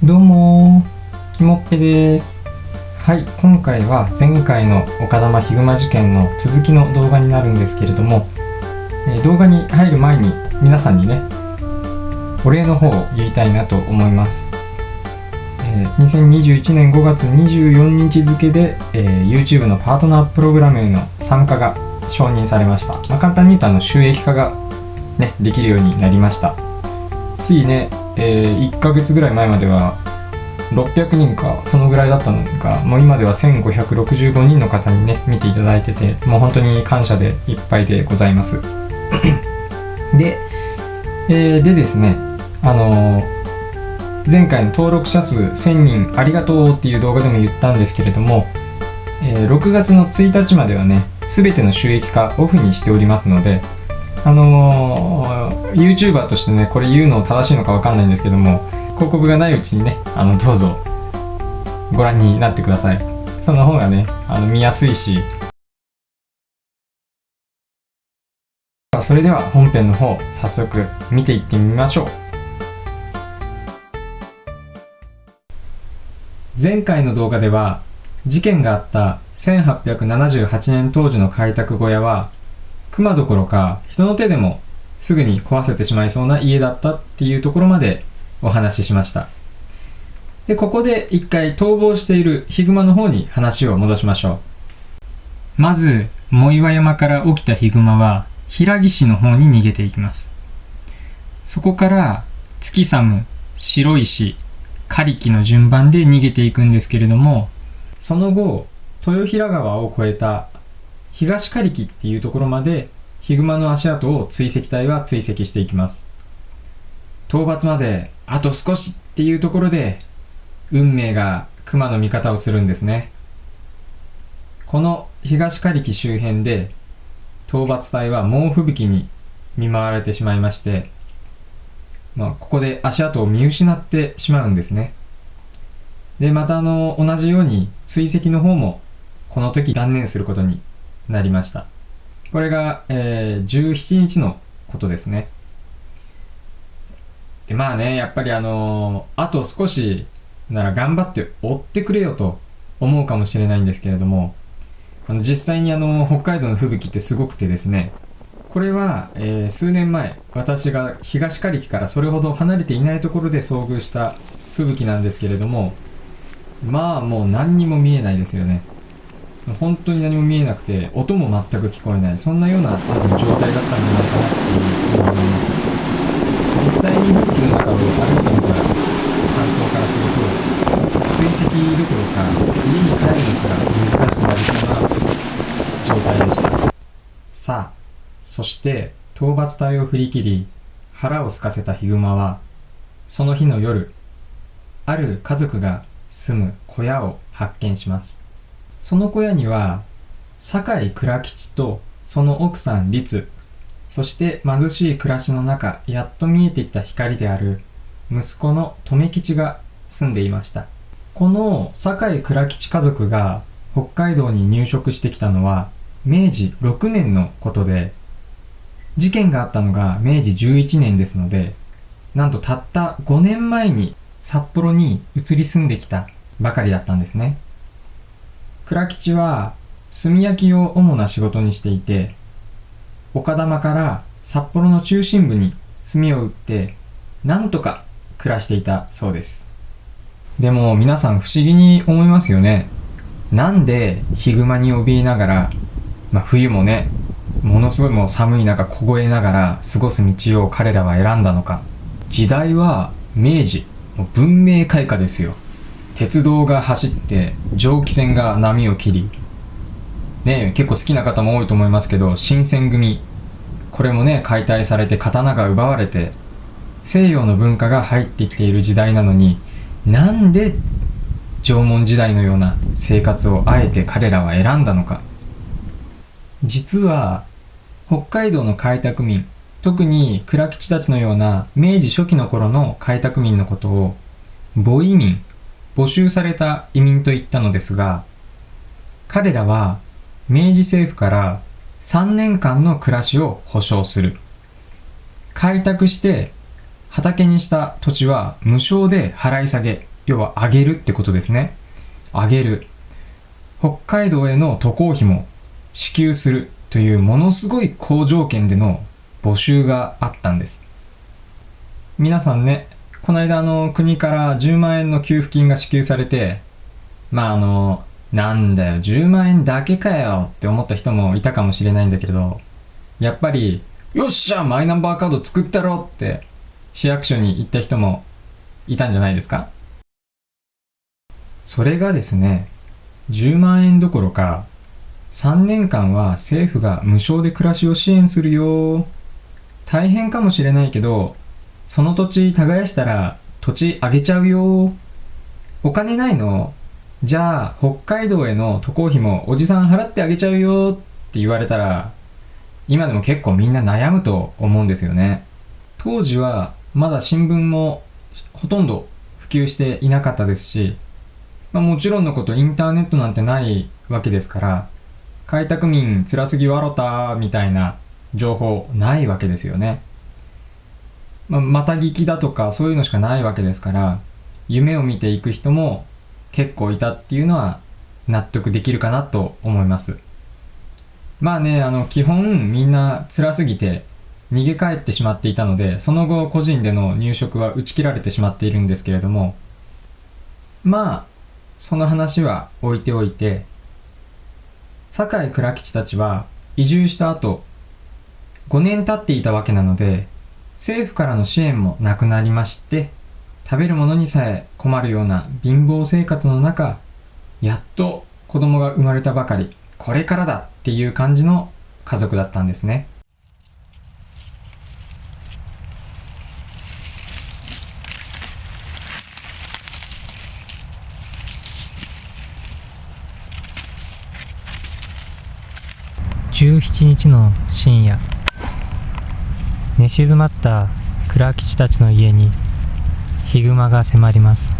どうもきもっぺです。はい、今回は前回の岡玉ヒグマ事件の続きの動画になるんですけれども、動画に入る前に皆さんにね、お礼の方を言いたいなと思います。2021年5月24日付で、YouTube のパートナープログラムへの参加が承認されました。簡単に言うと収益化が、ね、できるようになりました。ついね、1ヶ月ぐらい前までは600人かそのぐらいだったのが、もう今では1565人の方にね見ていただいてて、もう本当に感謝でいっぱいでございますで、でですね、前回の登録者数1000人ありがとうっていう動画でも言ったんですけれども、6月の1日まではね全ての収益化オフにしておりますので、YouTuber としてねこれ言うの正しいのか分かんないんですけども、広告がないうちにねどうぞご覧になってください。その方がね見やすいし。それでは本編の方早速見ていってみましょう。前回の動画では事件があった1878年当時の開拓小屋は熊どころか人の手でもすぐに壊せてしまいそうな家だったっていうところまでお話ししました。で、ここで一回逃亡しているヒグマの方に話を戻しましょう。まず藻岩山から起きたヒグマは平木市の方に逃げていきます。そこから月寒、白石、狩木の順番で逃げていくんですけれども、その後豊平川を越えた東狩木っていうところまでヒグマの足跡を追跡隊は追跡していきます。討伐まであと少しっていうところで運命が熊の味方をするんですね。この東狩木周辺で討伐隊は猛吹雪に見舞われてしまいまして、ここで足跡を見失ってしまうんですね。で、また同じように追跡の方もこの時断念することになりました。これが、17日のことですね。で、やっぱりあと少しなら頑張って追ってくれよと思うかもしれないんですけれども、実際に北海道の吹雪ってすごくてですね、これは、数年前私が東刈木からそれほど離れていないところで遭遇した吹雪なんですけれども、もう何にも見えないですよね。本当に何も見えなくて音も全く聞こえない、そんなような多分状態だったんじゃないかなっていうふうに思います。実際に吹雪の中を歩いてみた感想からすると、追跡どころか家に帰るのすら難しくなりそうな状態でした。さあ、そして討伐隊を振り切り腹を空かせたヒグマは、その日の夜ある家族が住む小屋を発見します。その小屋には酒井倉吉とその奥さん律、そして貧しい暮らしの中やっと見えてきた光である息子の留吉が住んでいました。この酒井倉吉家族が北海道に入植してきたのは明治6年のことで、事件があったのが明治11年ですので、なんとたった5年前に札幌に移り住んできたばかりだったんですね。倉吉は炭焼きを主な仕事にしていて、丘珠から札幌の中心部に炭を売ってなんとか暮らしていたそうです。でも皆さん不思議に思いますよね。なんでヒグマに怯えながら、冬もねものすごいもう寒い中凍えながら過ごす道を彼らは選んだのか。時代は明治、文明開化ですよ。鉄道が走って蒸気船が波を切りね、結構好きな方も多いと思いますけど、新選組、これもね解体されて刀が奪われて西洋の文化が入ってきている時代なのに、なんで縄文時代のような生活をあえて彼らは選んだのか。実は北海道の開拓民、特に倉吉たちのような明治初期の頃の開拓民のことを募移民、募集された移民と言ったのですが、彼らは明治政府から3年間の暮らしを保障する。開拓して畑にした土地は無償で払い下げ要は上げるってことですね。上げる。北海道への渡航費も支給するというものすごい好条件での募集があったんです。皆さんね、この間国から10万円の給付金が支給されて、なんだよ10万円だけかよって思った人もいたかもしれないんだけれど、やっぱりよっしゃマイナンバーカード作ったろって市役所に行った人もいたんじゃないですか。それがですね、10万円どころか3年間は政府が無償で暮らしを支援するよ。大変かもしれないけど、その土地耕したら土地あげちゃうよ。お金ないの？じゃあ北海道への渡航費もおじさん払ってあげちゃうよって言われたら、今でも結構みんな悩むと思うんですよね。当時はまだ新聞もほとんど普及していなかったですし、もちろんのことインターネットなんてないわけですから、開拓民辛すぎわろたみたいな情報ないわけですよね。また聞きだとかそういうのしかないわけですから、夢を見ていく人も結構いたっていうのは納得できるかなと思います。基本みんな辛すぎて逃げ帰ってしまっていたので、その後個人での入植は打ち切られてしまっているんですけれども、その話は置いておいて、酒井倉吉たちは移住した後5年経っていたわけなので、政府からの支援もなくなりまして、食べるものにさえ困るような貧乏生活の中、やっと子供が生まれたばかり、これからだっていう感じの家族だったんですね。17日の深夜、寝静まった倉吉たちの家にヒグマが迫ります。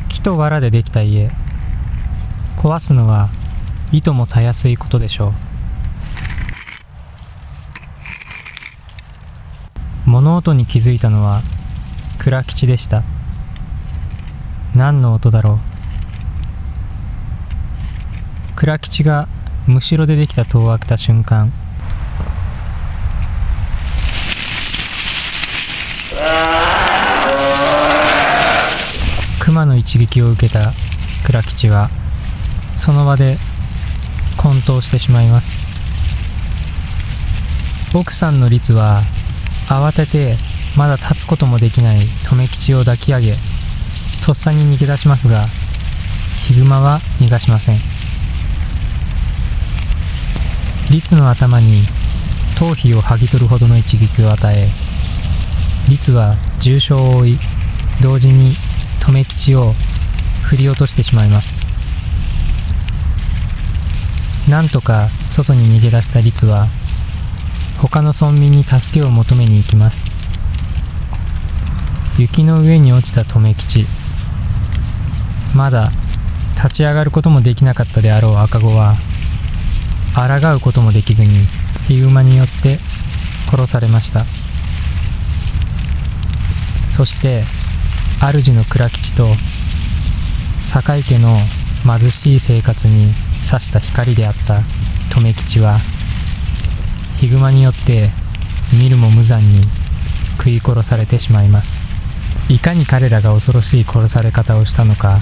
木と藁でできた家、壊すのはいともたやすいことでしょう。物音に気づいたのは倉吉でした。何の音だろう。倉吉がむしろでできた戸を開けた瞬間、熊の一撃を受けた倉吉はその場で昏倒してしまいます。奥さんの律は慌ててまだ立つこともできない留吉を抱き上げ、とっさに逃げ出しますが、ヒグマは逃がしません。律の頭に頭皮を剥ぎ取るほどの一撃を与え、律は重傷を負い、同時に留吉を振り落としてしまいます。なんとか外に逃げ出した律は他の村民に助けを求めに行きます。雪の上に落ちた留吉、まだ立ち上がることもできなかったであろう赤子は抗うこともできずにヒグマによって殺されました。そして主の倉吉と酒井家の貧しい生活に差した光であった留吉はヒグマによって見るも無残に食い殺されてしまいます。いかに彼らが恐ろしい殺され方をしたのか、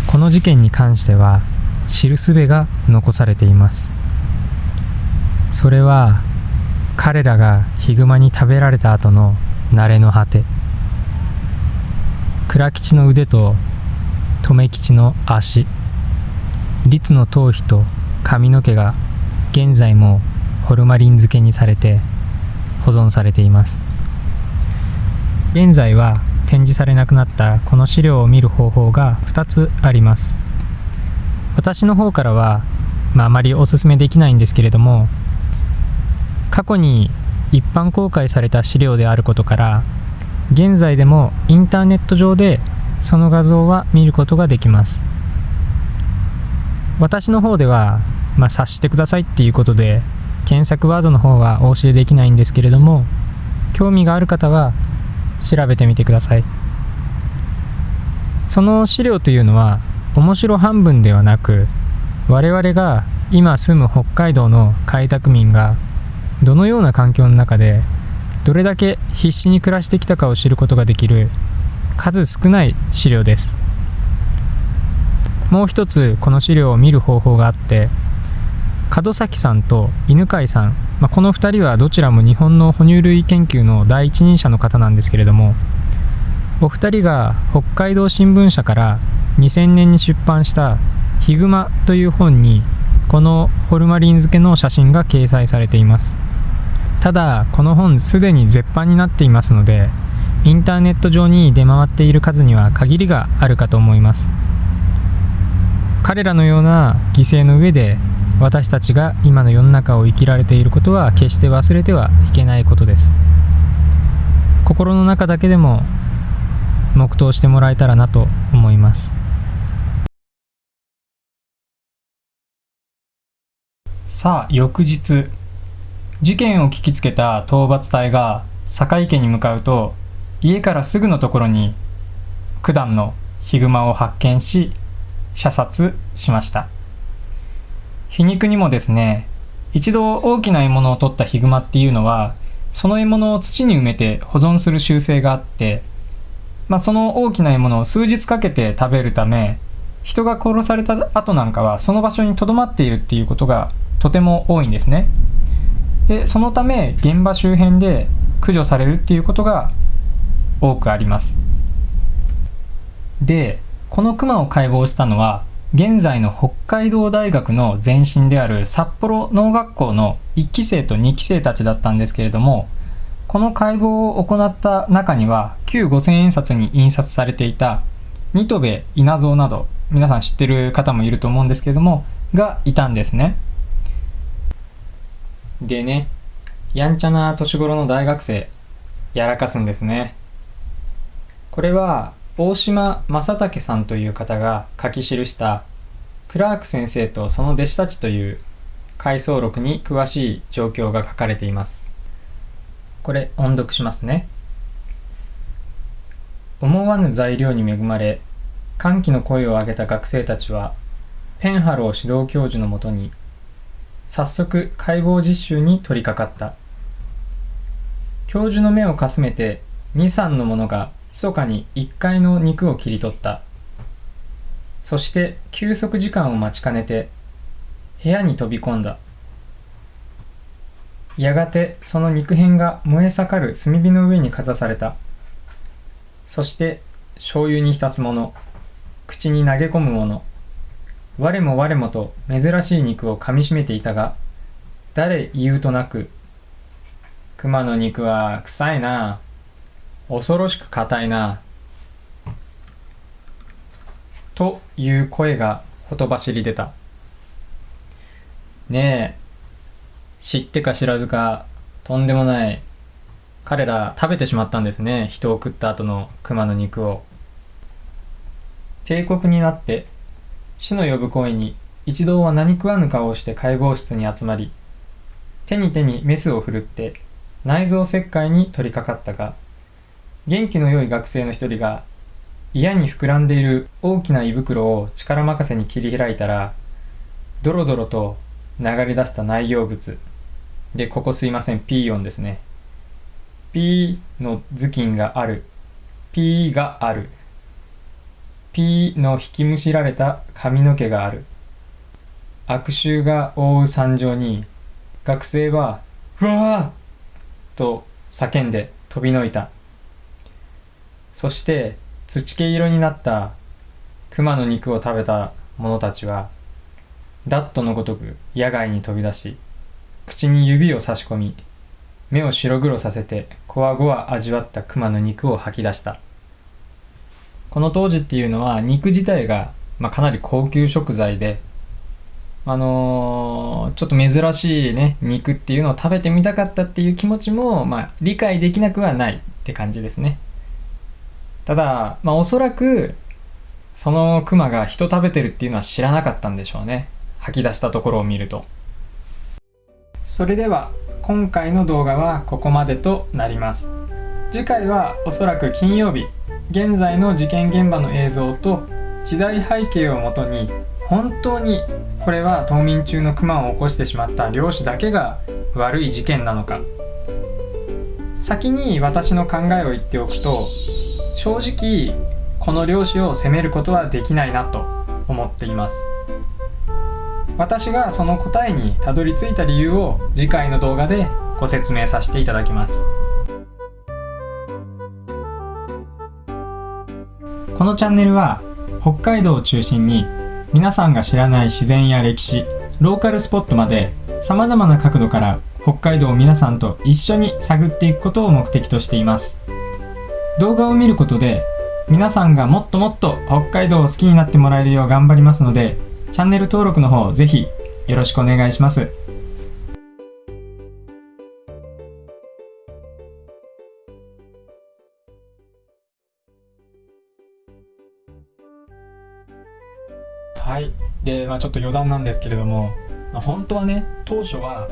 この事件に関しては知る術が残されています。それは彼らがヒグマに食べられた後の慣れの果て、倉吉の腕と留吉の足、律の頭皮と髪の毛が現在もホルマリン漬けにされて保存されています。現在は展示されなくなったこの資料を見る方法が2つあります。私の方からは、あまりお勧めできないんですけれども、過去に一般公開された資料であることから、現在でもインターネット上でその画像は見ることができます。私の方では、察してくださいっていうことで検索ワードの方はお教えできないんですけれども、興味がある方は調べてみてください。その資料というのは面白半分ではなく、我々が今住む北海道の開拓民がどのような環境の中でどれだけ必死に暮らしてきたかを知ることができる数少ない資料です。もう一つこの資料を見る方法があって、門崎さんと犬飼さん、この2人はどちらも日本の哺乳類研究の第一人者の方なんですけれども、お二人が北海道新聞社から2000年に出版したヒグマという本にこのホルマリン漬けの写真が掲載されています。ただこの本すでに絶版になっていますので、インターネット上に出回っている数には限りがあるかと思います。彼らのような犠牲の上で私たちが今の世の中を生きられていることは決して忘れてはいけないことです。心の中だけでも黙祷してもらえたらなと思います。さあ翌日、事件を聞きつけた討伐隊が坂井家に向かうと、家からすぐのところに九段のヒグマを発見し射殺しました。皮肉にもですね、一度大きな獲物を取ったヒグマっていうのはその獲物を土に埋めて保存する習性があって、その大きな獲物を数日かけて食べるため、人が殺された後なんかはその場所に留まっているっていうことがとても多いんですね。で、そのため現場周辺で駆除されるっていうことが多くあります。で、このクマを解剖したのは現在の北海道大学の前身である札幌農学校の1期生と2期生たちだったんですけれども、この解剖を行った中には旧五千円札に印刷されていた新渡戸稲造など、皆さん知ってる方もいると思うんですけれどもがいたんですね。でね、やんちゃな年頃の大学生やらかすんですね。これは大島正武さんという方が書き記したクラーク先生とその弟子たちという回想録に詳しい状況が書かれています。これ音読しますね。思わぬ材料に恵まれ歓喜の声を上げた学生たちはペンハロー指導教授のもとに早速解剖実習に取り掛かった。教授の目をかすめて2、3の者が密かに1階の肉を切り取った。そして休息時間を待ちかねて部屋に飛び込んだ。やがてその肉片が燃え盛る炭火の上にかざされた。そして醤油に浸すもの、口に投げ込むもの、我も我もと珍しい肉を噛みしめていたが、誰言うとなく、熊の肉は臭いな、恐ろしく硬いな、という声がほとばしり出た。ねえ、知ってか知らずかとんでもない、彼ら食べてしまったんですね、人を食った後の熊の肉を。帝国になって死の呼ぶ声に一同は何食わぬ顔をして解剖室に集まり、手にメスを振るって内臓切開に取り掛かったが、元気の良い学生の一人が嫌に膨らんでいる大きな胃袋を力任せに切り開いたら、ドロドロと流れ出した内容物で、ここすいません、ピー音ですね。ピーの頭巾がある、ピーがある、ピーの引きむしられた髪の毛がある。悪臭が覆う惨状に、学生はふわーと叫んで飛びのいた。そして土毛色になった熊の肉を食べた者たちはダットのごとく野外に飛び出し、口に指を差し込み、目を白黒させてこわごわ味わった熊の肉を吐き出した。この当時っていうのは肉自体が、かなり高級食材で、ちょっと珍しいね肉っていうのを食べてみたかったっていう気持ちも、理解できなくはないって感じですね。ただ、おそらくそのクマが人食べてるっていうのは知らなかったんでしょうね、吐き出したところを見ると。それでは今回の動画はここまでとなります。次回はおそらく金曜日現在の事件現場の映像と時代背景をもとに、本当にこれは冬眠中のクマを起こしてしまった漁師だけが悪い事件なのか。先に私の考えを言っておくと、正直この漁師を責めることはできないなと思っています。私がその答えにたどり着いた理由を次回の動画でご説明させていただきます。このチャンネルは北海道を中心に皆さんが知らない自然や歴史、ローカルスポットまで様々な角度から北海道を皆さんと一緒に探っていくことを目的としています。動画を見ることで皆さんがもっともっと北海道を好きになってもらえるよう頑張りますので、チャンネル登録の方ぜひよろしくお願いします。はい。で、ちょっと余談なんですけれども、本当はね、当初は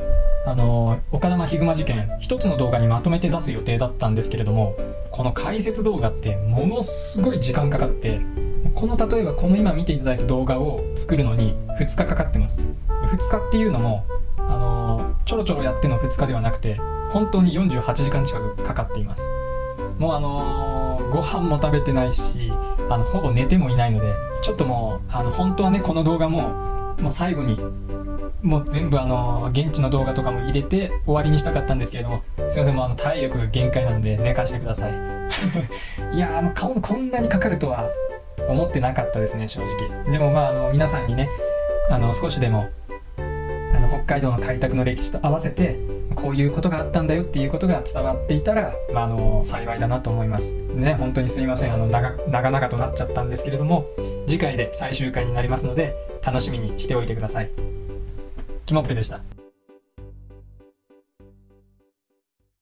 岡玉ヒグマ事件一つの動画にまとめて出す予定だったんですけれども、この解説動画ってものすごい時間かかって、例えばこの今見ていただいた動画を作るのに2日かかってます。2日っていうのもちょろちょろやっての2日ではなくて、本当に48時間近くかかっています。もうご飯も食べてないし、ほぼ寝てもいないので、ちょっともう本当はね、この動画もう最後にもう全部現地の動画とかも入れて終わりにしたかったんですけれども、すいません、もう体力が限界なので寝かしてください。いやー、こんなにかかるとは思ってなかったですね、正直。でも皆さんにね、少しでも北海道の開拓の歴史と合わせてこういうことがあったんだよっていうことが伝わっていたら、幸いだなと思いますね。本当にすいません、長々となっちゃったんですけれども、次回で最終回になりますので楽しみにしておいてください。キモップでした。